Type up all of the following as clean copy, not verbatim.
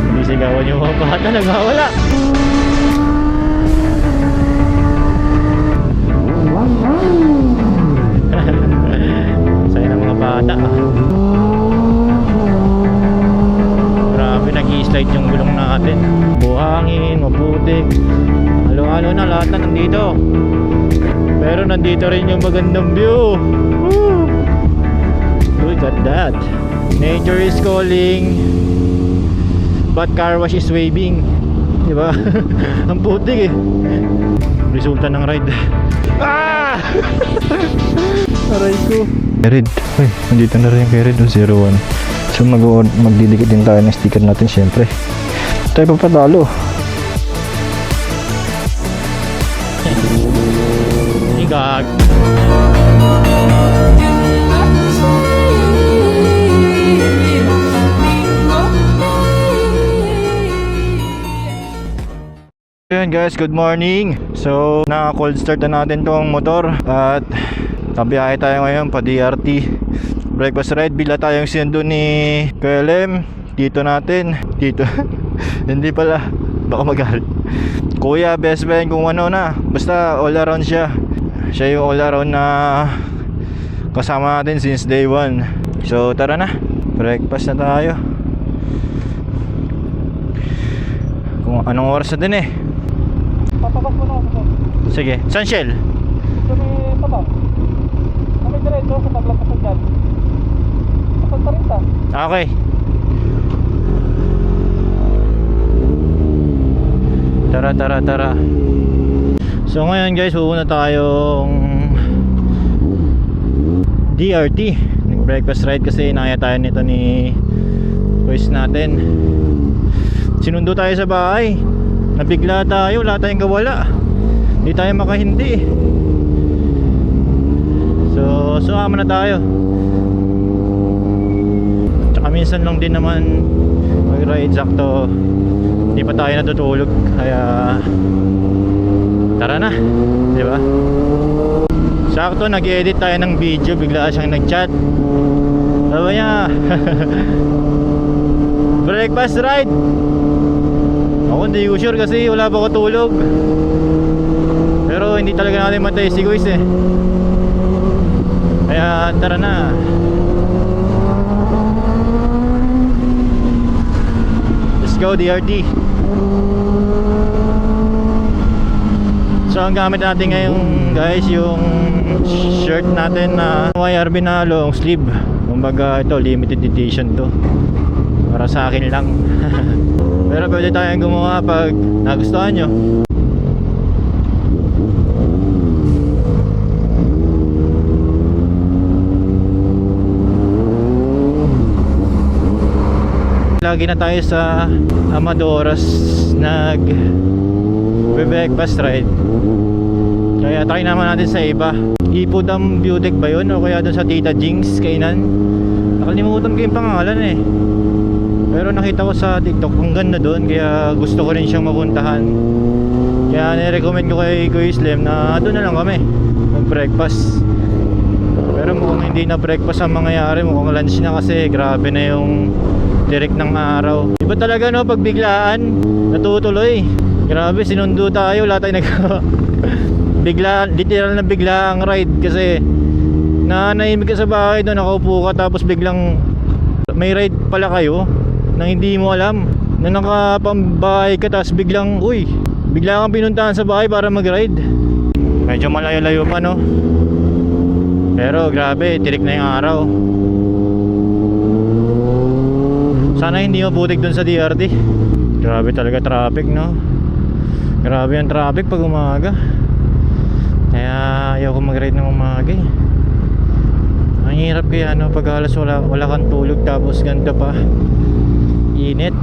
Hindi sigawan yung mga bata, nagwawala. Saya ng mga bata. Grabe, nag-i-slide yung gulong natin. Buhangin, maputik, halo-halo na, lahat na nandito. Pero nandito rin yung magandang view. Woo! Look at that. Nature is calling, but car wash is waving. Diba? Ang putik eh. Resulta ng ride. Ah! Aray ko. Kerid. Ay, nandito na rin yung Kerid, 01. So magdidikit din tayo ng sticker natin syempre. Tayo papadalo. Igag. Ayan guys, good morning. So naka-cold start na natin tong motor at nabiyahe tayo ngayon pa DRT breakfast ride. Bila tayong sinundo ni KLM. Dito natin. Dito. Hindi pala. Baka magalit. Kuya, best friend kung ano na. Basta all around siya. Siya yung all around na kasama natin since day 1. So tara na. Breakfast na tayo. Kung anong oras na din eh. Papabas mo na ako. Sige. Saan Shell? Kami pabas. Kami diretso sa paglampasan dyan. Pasal pa rin ta. Okay. Tara. So ngayon guys, pupunta tayong DRT. Nag-breakfast ride kasi inaya tayo nito ni boys natin. Sinundo tayo sa bahay. Nabigla tayo, wala tayong gawala. Hindi tayo makahindi. So sumama na tayo. Tsaka minsan lang din naman mag-ride, sakto hindi pa tayo natutulog. Kaya tara na, di ba? Sakto nag-edit tayo ng video, bigla siyang nag-chat. Sabi niya breakfast ride. Ako hindi ko sure kasi wala pa ko tulog. Pero hindi talaga natin matay si guys eh. Kaya tara na. Let's go DRT. So ang gamit natin ngayon guys, yung shirt natin na YRB na long sleeve. Kumbaga ito limited edition to. Para sa akin lang. Pero pwede tayong gumawa pag nagustuhan nyo. Lagi na tayo sa Amadoras nag-breakfast ride. Kaya try naman natin sa iba. Ipodam Beautech ba yun? O kaya dun sa Tita Jinx kainan? Nakalimutan ko yung pangalan eh. Pero nakita ko sa TikTok ang ganda doon, kaya gusto ko rin siyang mapuntahan. Kaya nirecommend ko kay Kuya Slim na doon na lang kami mag-breakfast. Pero mukhang hindi na breakfast ang mangyayari, mukhang lunch na kasi grabe na yung direct ng araw. Iba talaga no, pag biglaan natutuloy. Grabe, sinundo tayo, wala tayong nagawa. Bigla, literal na bigla ang ride kasi nanahimik ka sa bahay doon, nakaupo ka tapos biglang may ride pala kayo nang hindi mo alam na nakapambahay ka, tapos biglang bigla kang pinuntahan sa bahay para mag-ride. Medyo malayo-layo pa no, pero grabe, tirik na yung araw. Sana hindi maputik dun sa DRT. Grabe talaga traffic no. Grabe ang traffic pag umaga. Kaya ayaw ko mag-ride ng umaga eh. Ang hirap kaya no, pag alas wala kang tulog tapos ganda pa init.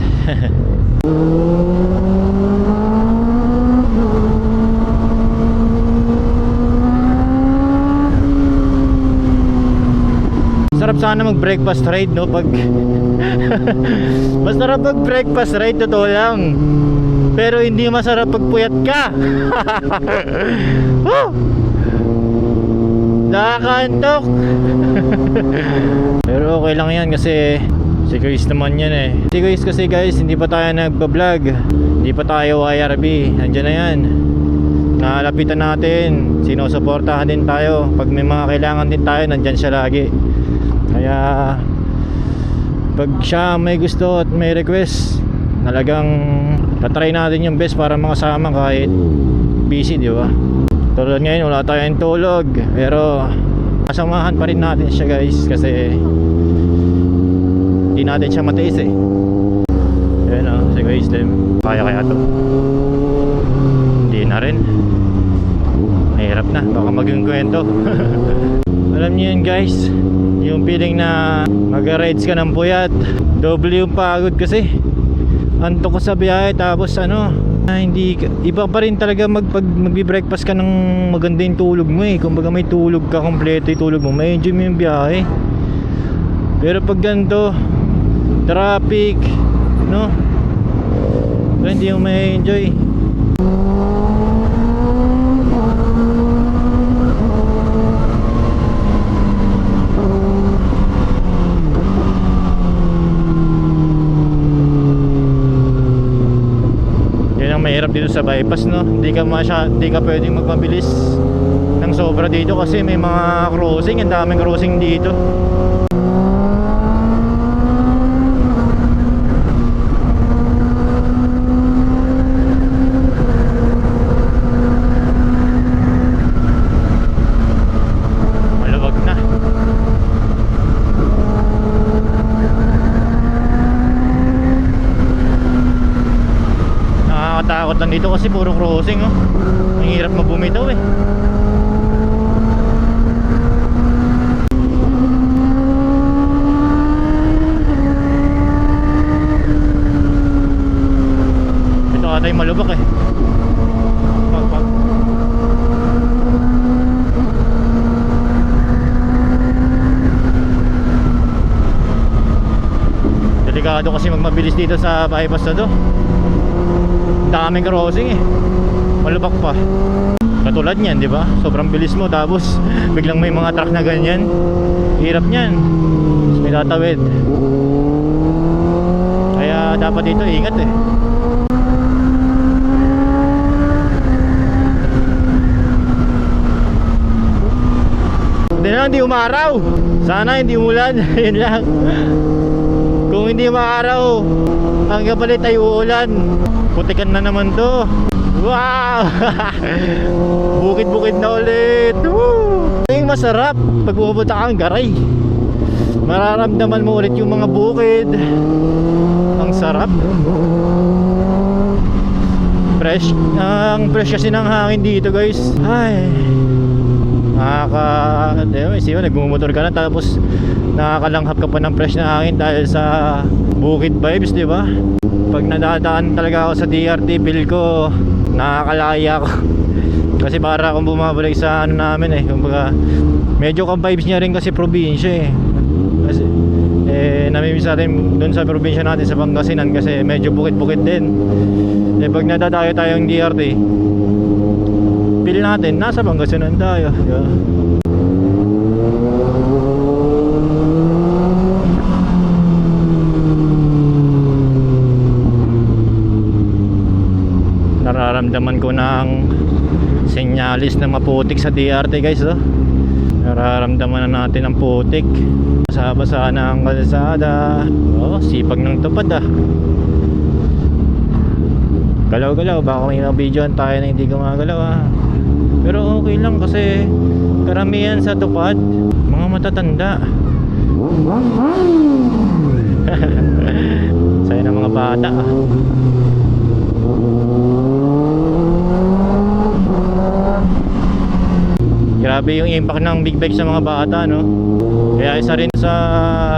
Sarap sana mag-breakfast ride no pag masarap mag-breakfast ride, totoo lang. Pero hindi masarap pag puyat ka. Nakakantok. Pero okay lang yan kasi Si Kuis naman yan eh. Si Kuis kasi guys, hindi pa tayo nagpa-vlog. Hindi pa tayo YRB. Andiyan na yan. Nalapitan natin. Sinusuportahan din tayo. Pag may mga kailangan din tayo, nandyan siya lagi. Kaya pag siya may gusto at may request, talagang tatry natin yung best para makasama kahit busy, di ba? Tulad ngayon, wala tayong tulog. Pero kasamahan pa rin natin siya guys. Kasi hindi natin siya matiis eh. Ayan o, si Kuis Dem. Kaya to. Hindi na rin. Mahirap na, baka maging kwento. Alam niyo yun guys, yung feeling na mag-rides ka ng puyat, doble yung pagod kasi antok ka sa biyahe. Tapos hindi iba pa rin talaga magbi-breakfast ka ng maganda yung tulog mo eh. Kumbaga may tulog ka, kompleto yung tulog mo, may enjoy mo yung biyahe. Pero pag ganito traffic, no, hindi mo may enjoy. Mahirap dito sa bypass, no? Hindi ka pwedeng magpabilis ng sobra dito kasi may mga crossing, ang daming crossing dito. Maluwag na. Nakakatakot lang dito kasi puro crossing, oh. Ang hirap mabumitaw eh. Ito ata yung malubak eh. Pag. Delikado kasi magmabilis dito sa bypass na to. Daming crossing eh. Malubak pa. Katulad niyan, di ba? Sobrang bilis mo tapos biglang may mga truck na ganyan. Hirap niyan. Tapos may tatawid. Kaya dapat dito ingat eh. Hindi na lang, hindi umaraw. Sana hindi umulan. Yun lang. Kung hindi umaraw, ang kapalit ay uulan. Putikan na naman to. Wow! Bukid-bukid na ulit. Woo! Yung masarap pag pupunta kang Garay. Mararamdaman mo ulit yung mga bukid. Ang sarap. Fresh. Ang fresh kasi ng hangin dito guys. Ay, nagmumotor ka na tapos nakakalanghap ka pa ng fresh na hangin dahil sa bukid vibes, di ba? Pag nadadaan talaga ako sa DRT, feel ko nakakalaya ako. Kasi para akong bumabalik sa namin eh. Kumbaga medyo ka-vibes niya rin kasi probinsya eh. Kasi namimiss natin doon sa probinsya natin sa Pangasinan kasi medyo bukid-bukid din. Pag nadadayo tayong DRT, feel natin nasa Pangasinan tayo, diba? Nararamdaman ko ng senyalis na maputik sa DRT guys, oh. Nararamdaman na natin ang putik. Basa-basa na ang kalsada. Oh, sipag ng tupad ah. Galaw-galaw, baka may videoan tayo na hindi gumagalaw ah. Pero okay lang kasi karamihan sa tupad mga matatanda. Saya ng mga bata ah. Grabe yung impact ng big bike sa mga bata, no? Kaya isa rin sa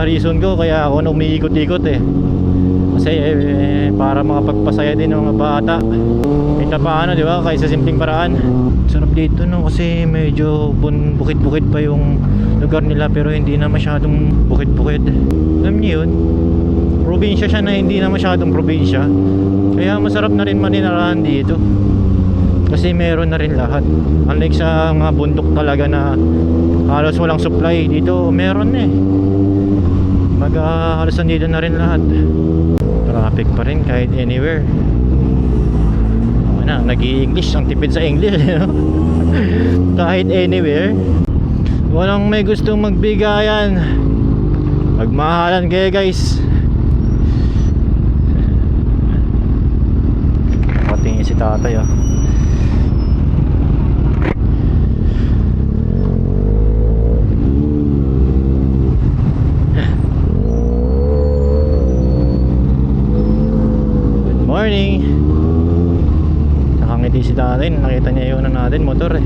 reason ko kaya ako umiikot-ikot eh. Kasi para makapagpasaya din ng mga bata. Ito paano, di ba? Kaysa simpleng paraan. Sarap dito, no? Kasi medyo bukid-bukid pa yung lugar nila pero hindi na masyadong bukid-bukid. Alam niyo yun? Probinsya siya na hindi na masyadong probinsya. Kaya masarap na rin maninirahan dito. Kasi meron na rin lahat. Unlike sa mga bundok talaga na halos walang supply, dito meron eh. Halos nandito na rin lahat. Traffic pa rin kahit anywhere. Okay na, nag-i-English. Ang tipid sa English, you know? Kahit anywhere. Walang may gustong magbigayan. Magmahalan kayo guys. Patingin si tatay oh. Morning. Nakangiti si tatay. Nakita niya yung natin motor eh.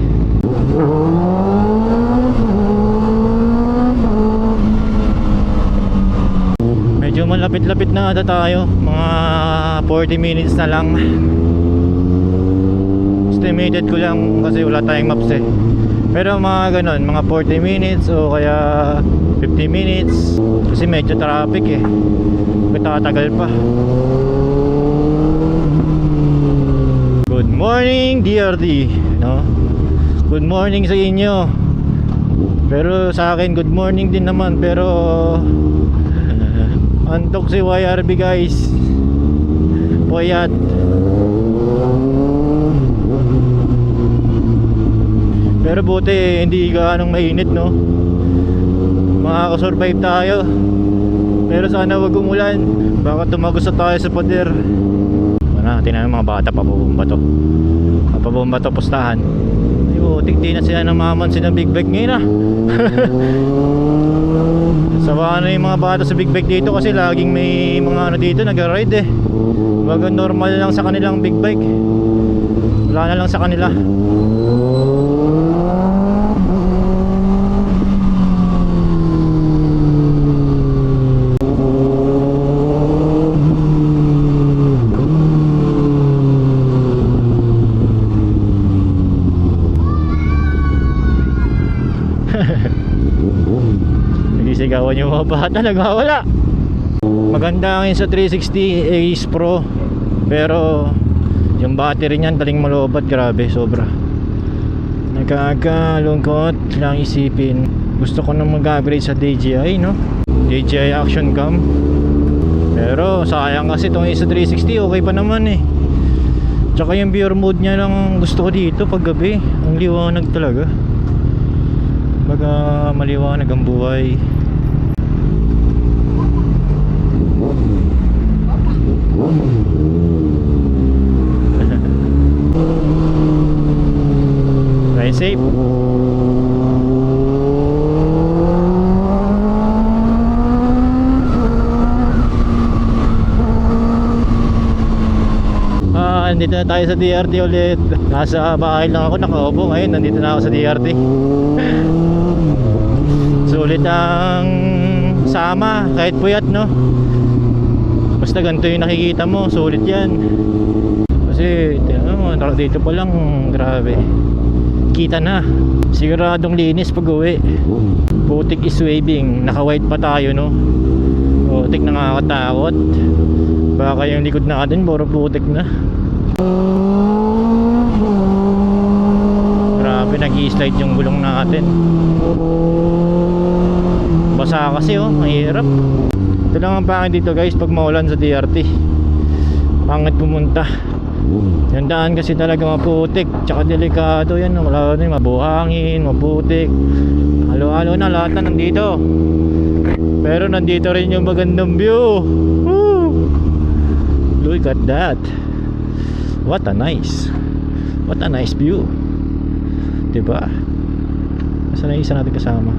Medyo malapit-lapit na ata tayo. Mga 40 minutes na lang. Estimated ko lang kasi wala tayong maps eh. Pero mga ganon, mga 40 minutes o kaya 50 minutes. Kasi medyo traffic eh. Tatagal pa. Good morning DRD, no? Good morning sa inyo. Pero sa akin good morning din naman. Pero antok si YRB guys. Poyat. Pero buti hindi gaanong mainit, no? Makakasurvive tayo. Pero sana wag umulan. Baka tumagos na tayo sa pader. Ano, tingnan ng mga bata, papabomba to. Papabomba to, pustahan. Ay, butik, di na sila namamansin ng big bike ngayon ah. Sawa na yung mga bata sa big bike dito kasi laging may mga ano dito nag-ride eh. Baga normal lang sa kanilang big bike. Wala na lang sa kanila. Nagisigawan yung mga bata, nagwawala. Maganda ang sa 360 Ace Pro. Pero yung battery niyan daling malobat, grabe, sobra. Nagkakalungkot lang isipin. Gusto ko nang mag-upgrade sa DJI, no? DJI Action Cam. Pero sayang kasi itong Ace 360 okay pa naman eh. Tsaka yung pure mode niya lang gusto ko dito pag gabi. Ang liwanag talaga. Baga maliwanag ang buhay. Ride safe. Nandito na tayo sa DRT ulit. Nasa bahay lang ako, nakaupo. Ngayon nandito na ako sa DRT. Sulit ang sama kahit puyat, no? Basta ganito yung nakikita mo, sulit yan. Kasi tingnan mo, dito pa lang, grabe. Kita na. Siguradong linis pag uwi. Putik is waving. Naka-white pa tayo, no? Putik, nakakatakot. Baka yung likod natin puro putik na. Grabe, nag-i-slide yung gulong natin. Basa kasi oh, mahirap. Ito lang ang pangit dito guys pag maulan sa DRT. Pangit pumunta. Yung daan kasi talaga maputik, tsaka delikado yan. Wala na yung mabuhangin, maputik. Halo-halo na, lahat na nandito. Pero nandito rin yung magandang view. Woo! Look at that. What a nice view. Diba? Nasaan na isa natin kasama?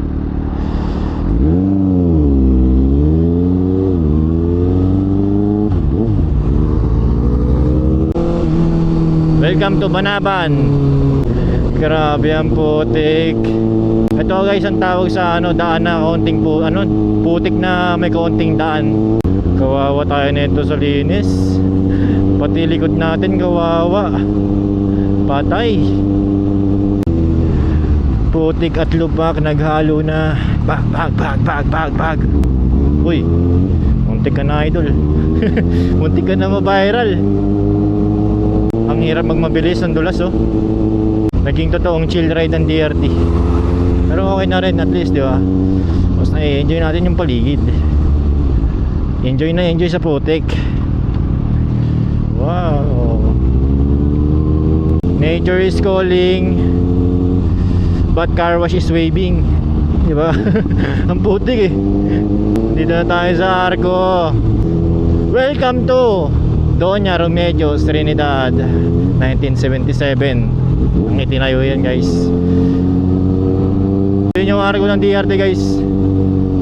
Welcome to Banaban. Grabe ang putik. Ito guys ang tawag sa ano, daan na kaunting putik na may kaunting daan. Kawawa tayo nito sa linis. Pati likod natin kawawa. Patay. Putik at lubak naghalo na. Bag. Uy, muntik ka na idol. Muntik ka na ma-viral. Ang hirap magmabilis ang dulas oh. Naging totoong chill ride ng DRT. Pero okay na rin at least, di ba? Mas na-enjoy natin yung paligid. Enjoy na enjoy sa putik. Wow. Nature is calling, but car wash is waving. Diba? Ang putik eh. Dito na tayo sa Arco. Welcome to Doña Remedios, Trinidad, 1977. Ang itinayo yan guys. Yun yung Arco ng DRT guys.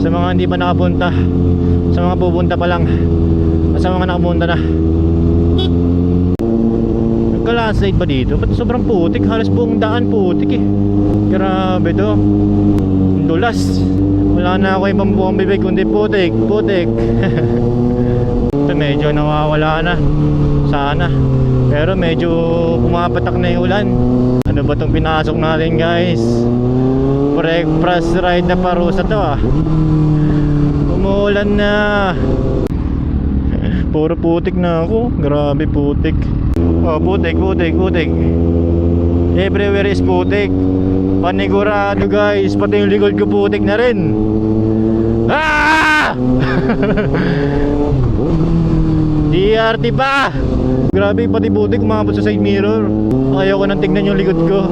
Sa mga hindi pa nakapunta, sa mga pupunta pa lang, at sa mga nakapunta na. Nagka-landslide ba dito? Ba't sobrang putik? Halos buong daan putik eh. Grabe to. Dulas. Wala na ako ibang buong bibig kundi putik. Putik. Ito medyo nawawala na. Sana. Pero medyo pumapatak na yung ulan. Ano ba itong pinasok natin guys? Breakfast ride na parusa to ah. Umuulan na. Puro putik na ako. Grabe putik. Oh, putik, putik, putik. Everywhere is putik. Panigurado guys. Pati yung likod ko putik na rin. Ah! DRT pa. Grabe pati putik umabot sa side mirror. Ayaw ko nang tignan yung likod ko.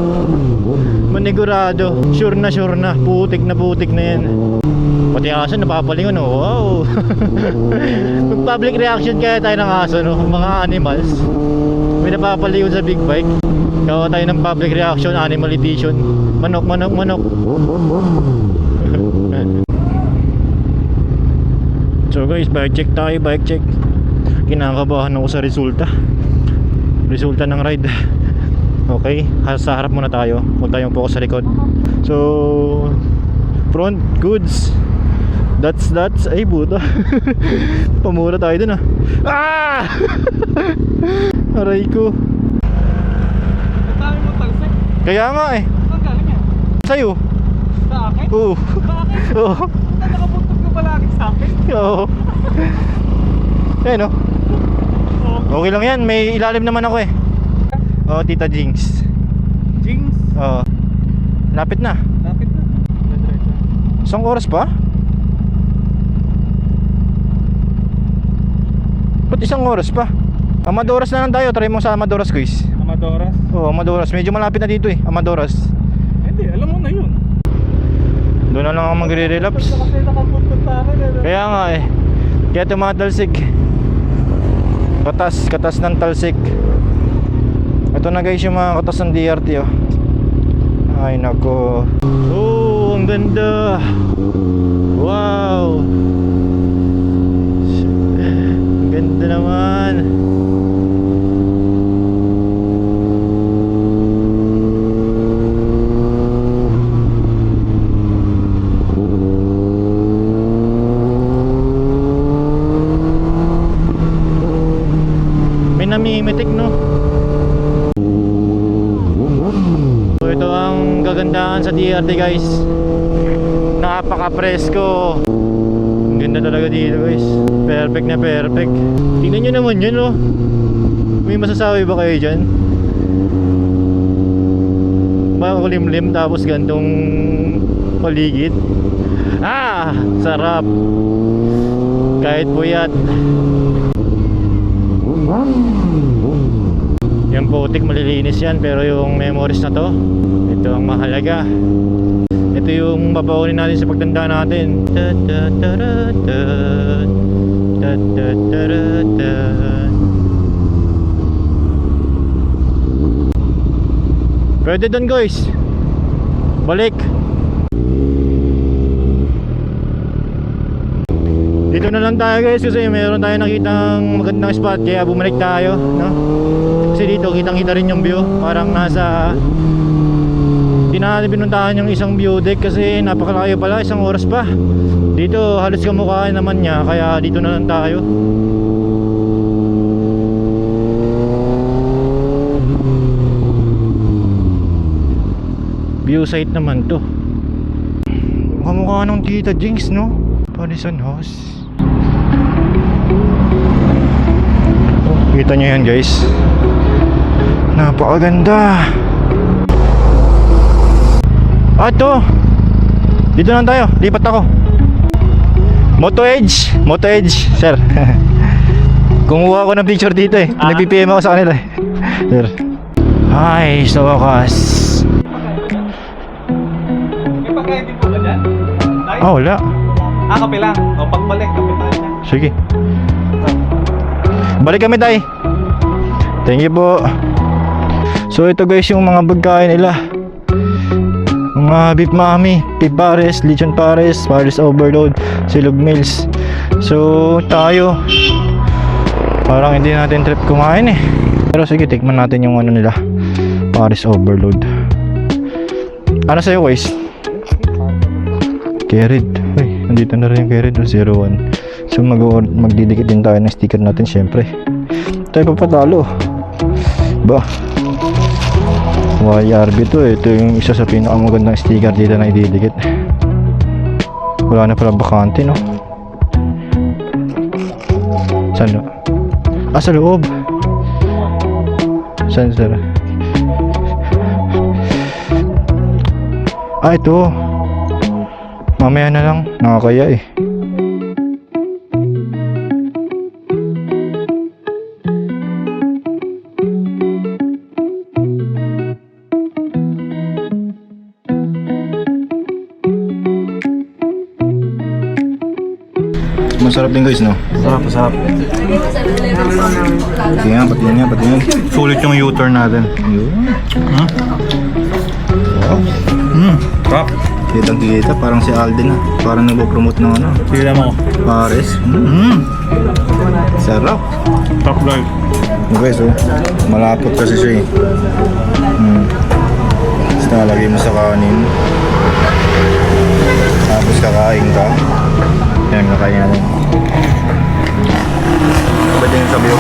Manigurado. Sure na putik na yan. Pati aso napapalingon oh. Wow. Mag public reaction kaya tayo ng aso no. Mga animals. May napapalingon sa big bike. Gawa tayo ng public reaction, animal edition. Manok. So guys, bike check tayo, bike check. Kinakabahan ako sa resulta ng ride. Okay, sa harap muna tayo. Huwag tayong focus sa likod. So front goods. That's ay buta. Pamura tayo dun ah. Ah! Aray ko. Ang dami mo talsik. Kaya nga eh. Saan galing yan? Sa'yo. Sa akin? Oo. Sa akin? Oo. Nakapuntog ka palagi sa akin? Oo. Eh no. Okay lang yan, may ilalim naman ako eh. Oh, Tita Jinx. Jinx? Oo. Lapit na. Lapit na. Isang oras pa? Ba't isang oras pa? Amadoras na lang tayo, try mo sa Amadoras guys. Amadoras? Oo, Amadoras, medyo malapit na dito eh, Amadoras. Hindi, alam mo na yun. Doon na lang ako magre-relapse. Kasi nakapuntog sa akin. Kaya nga eh. Kaya tumatalsik. Katas ng talsik. Ito na guys yung mga katas ng DRT oh. Ay nako. Oh, ang ganda. Wow. Ang ganda naman. May namimitik no. So ito ang kagandahan sa DRT guys. Napaka-presko. Ang ganda talaga dito guys. Perfect na perfect. Tingnan nyo naman yun oh. May masasabi ba kayo dyan? Makulimlim tapos gantong paligid. Ah! Sarap. Kahit puyat. Yung putik malilinis yan, pero yung memories na to, ito ang mahalaga. Ito yung babaunin natin sa pagtanda natin. Pwede dun guys. Balik. Dito na lang tayo guys kasi meron tayo nakitang magandang spot kaya bumalik tayo, no? Kasi dito kitang kita rin yung view. Parang nasa hindi na natin pinuntahan yung isang view deck kasi napakalayo pala, isang oras pa. Dito halos kamukha naman niya kaya dito na lang tayo. View site naman to. Kamukha ng Tita Jinx no? Parison House. Kita nyo yan guys. Napakaganda. Ito. Dito lang tayo. Lipat ako. Moto Edge, sir. Kumuha ko ng picture dito eh. Nag-PPM ako sa kanila eh. Sir. Ay, sa wakas. May pagkain din po ba dyan? Ah, wala. Kape lang. O, pagbalik, kape tayo na. Sige. Balik kami, tay. Thank you po. So ito guys yung mga pagkain nila. Mga beef mami, beef pares, lechon pares, pares overload, silog meals. So tayo parang hindi natin trip kumain eh. Pero sige, tikman natin yung ano nila, pares overload. Ano sa'yo guys? Carried. Uy, nandito na rin yung carried, 01. So magdidikit din tayo ng sticker natin syempre. Tayo papatalo. Ba? YRB to eh. Ito yung isa sa pinakamagandang sticker dito na ididikit. Wala na pala bakante, no? Saan, no? Ah, sa loob. Saan, sir? Ah, ito. Mamaya na lang. Nakakaya eh. Masarap din guys, no? Masarap. Patingin. Sulit yung U-turn natin. Wow. Sarap. Kitang-kita, parang si Alden ah. Parang nagpo-promote ng ano. Sige mo. Pares. Sarap. Top guys. Okay, so malapot kasi siya eh. Tapos nalagay mo sa kanin. Tapos kakain ka. Yan, nakain natin. Ba't yung sabi ko?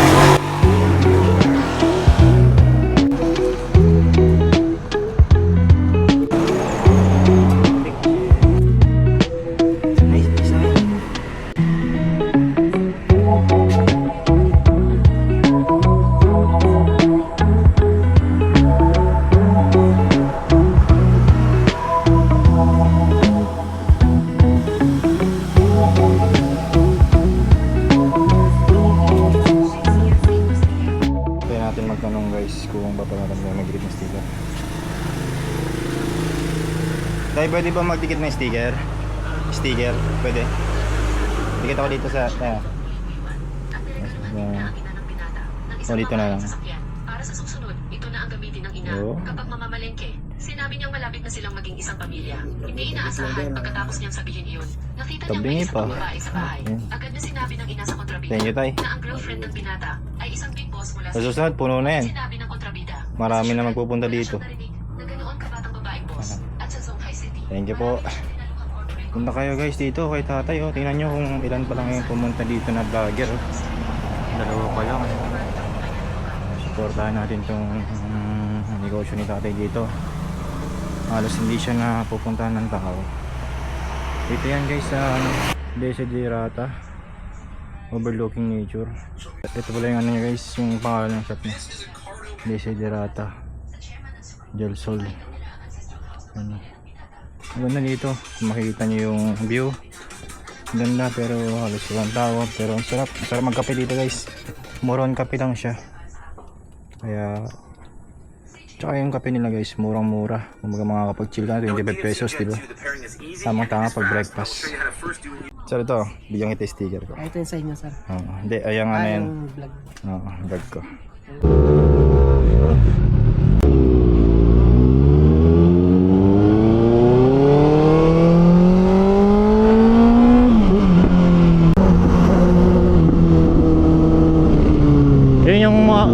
Magtanong guys kung papayaran na mag-dikit ng sticker. Tayo, pwede ba mag-dikit ng sticker? Sticker? Pwede? Dikit ako dito sa... dito na lang. Para sa susunod, ito na ang gamitin ng ina. Kapag mamamalengke, sinabi niyang malapit na silang maging isang pamilya. Hindi inaasahan pagkatapos niyang sabihin yun. Nakita niyang may isang babae sa bahay. Agad na sinabi ng ina sa kontrabida Thank you, Tay. na ang girlfriend ng binata ay isang big boss mula Sa susunod, puno na yan. Sinabi ng kontrabida. Marami na magpupunta dito. Na ganoon ka batang babaeng boss. At sa Songhai City. Thank you po. Punta kayo guys dito kay tatay. Oh. Tingnan nyo kung ilan pa lang yung pumunta dito na vlogger. Oh. Dalawa pa lang. Supportahan natin tong negosyo ni tatay dito. Halos hindi siya napupuntahan ng tao. Ito yan guys sa Desiderata, overlooking nature. Ito pala yung ano niya guys, yung pangalan ng shop niya, Desiderata Del Sol. Ano, ganda dito, makikita niyo yung view. Ganda pero halos walang tao. Pero ang sarap magkape dito guys. Moron kape lang siya. Kaya tsaka yung kape nila guys, murang-mura. Kung makakapag-chill ka, 25 pesos, diba? Tamang-tama pag breakfast. Sir, ito, bigyan kita sticker ko. Ito yung sa inyo, sir. Hindi, ayang ano yan. Yung vlog. Vlog ko.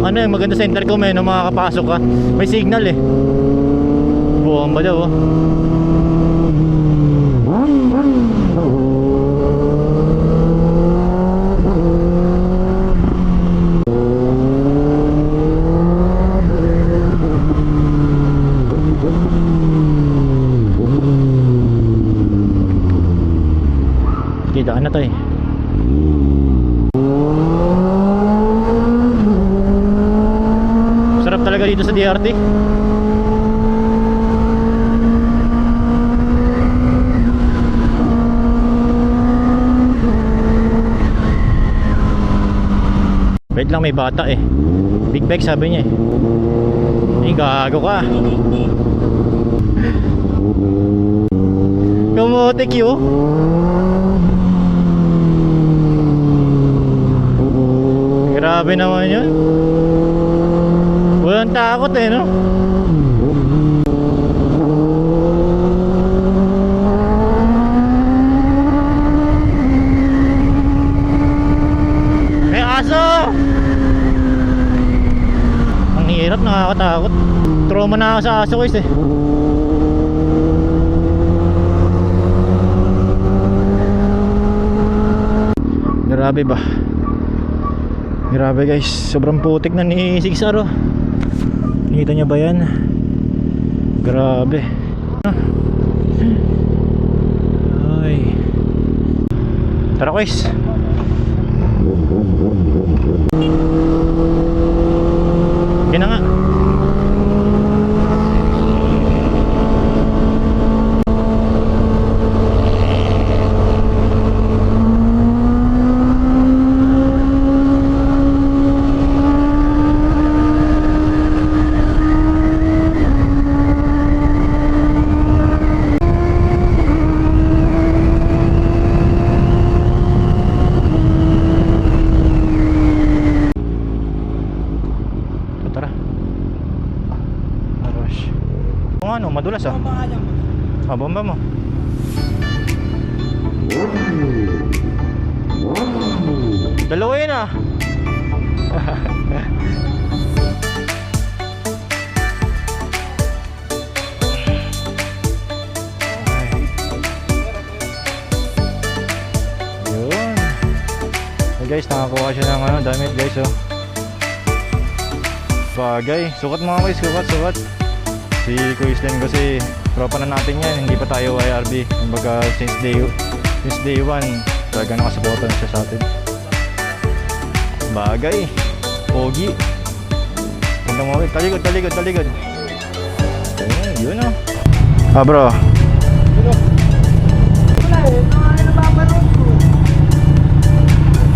Ano yung maganda sa intercom eh, nung makakapasok ka may signal eh. Bomba daw oh. Kita na to eh. Sarap talaga dito sa DRT. Wait lang, may bata eh. Big bike sabi niya eh. Eh, gago ka. Kamote Q. Grabe naman yun. Walang takot eh, no? May aso! Ang hirap, nakakatakot. Trauma na ako sa aso guys eh. Grabe ba? Grabe guys, sobrang putik na ni Sigsar oh. Nakita niyo ba yan? Grabe. Ay. Tara guys. Yan na nga. Tara. Rush. Kung ano, madulas ah. Ah, bomba mo. Dalawa yun ah. Yun. Hey guys, nakakuha siya ng ano, damit guys oh. Bagay, sukat mga guys, sukat. Si Kuya Slim kasi tropa na natin yan, hindi pa tayo IRB. Kumbaga since day 1 talaga nakasuporta na siya sa atin. Bagay, pogi. Ganda mo, taligod. Yun oh. Ah bro. Wala eh, mga napapanood ko.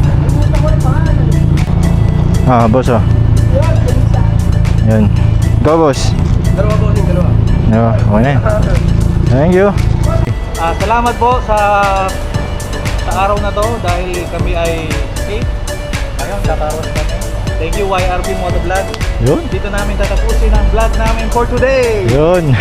Nalimutan ko rin pangalan. Ah boss oh. Yan. Go boss. Dalawa. Okay na. Thank you. Salamat po sa araw na to dahil kami ay safe. Ayun, kakaroon kami. Thank you YRB Motovlog. Yun. Dito namin tatapusin ang vlog namin for today. Yun.